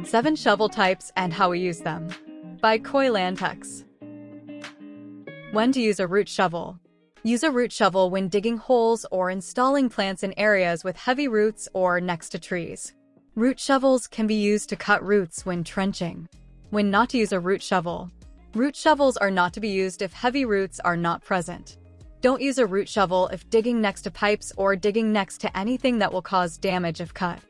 7 Shovel Types and How We Use Them by Koi Lantex. When to use a root shovel. Use a root shovel when digging holes or installing plants in areas with heavy roots or next to trees. Root shovels can be used to cut roots when trenching. When not to use a root shovel. Root shovels are not to be used if heavy roots are not present. Don't use a root shovel if digging next to pipes or digging next to anything that will cause damage if cut.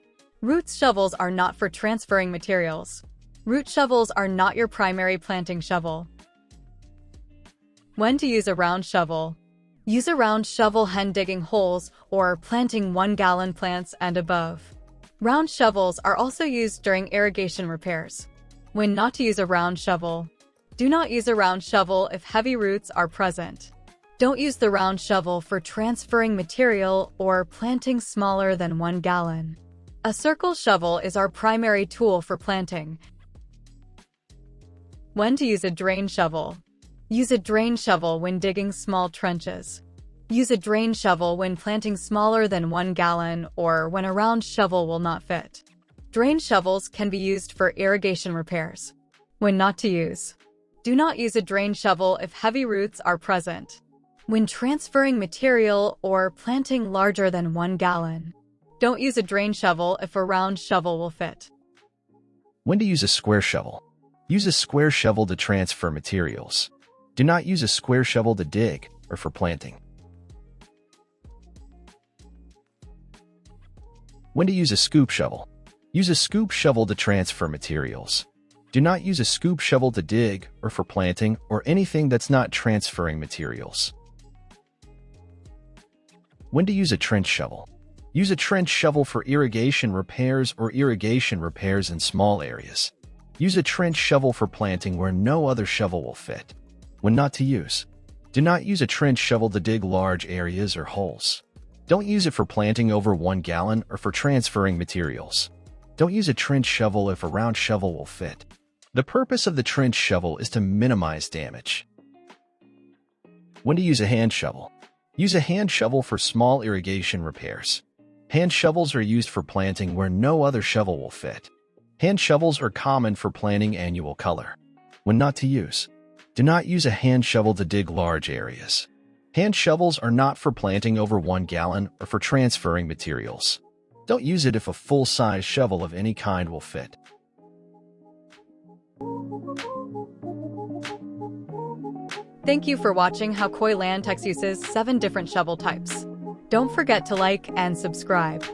Root shovels are not for transferring materials. Root shovels are not your primary planting shovel. When to use a round shovel. Use a round shovel when digging holes or planting 1-gallon plants and above. Round shovels are also used during irrigation repairs. When not to use a round shovel. Do not use a round shovel if heavy roots are present. Don't use the round shovel for transferring material or planting smaller than 1 gallon. A circle shovel is our primary tool for planting. When to use a drain shovel. Use a drain shovel when digging small trenches. Use a drain shovel when planting smaller than 1 gallon or when a round shovel will not fit. Drain shovels can be used for irrigation repairs. When not to use. Do not use a drain shovel if heavy roots are present. When transferring material or planting larger than 1 gallon. Don't use a drain shovel if a round shovel will fit. When to use a square shovel. Use a square shovel to transfer materials. Do not use a square shovel to dig or for planting. When to use a scoop shovel. Use a scoop shovel to transfer materials. Do not use a scoop shovel to dig or for planting or anything that's not transferring materials. When to use a trench shovel. Use a trench shovel for irrigation repairs or irrigation repairs in small areas. Use a trench shovel for planting where no other shovel will fit. When not to use. Do not use a trench shovel to dig large areas or holes. Don't use it for planting over 1 gallon or for transferring materials. Don't use a trench shovel if a round shovel will fit. The purpose of the trench shovel is to minimize damage. When to use a hand shovel. Use a hand shovel for small irrigation repairs. Hand shovels are used for planting where no other shovel will fit. Hand shovels are common for planting annual color. When not to use. Do not use a hand shovel to dig large areas. Hand shovels are not for planting over 1 gallon or for transferring materials. Don't use it if a full-size shovel of any kind will fit. Thank you for watching how Koi Lantex uses 7 different shovel types. Don't forget to like and subscribe.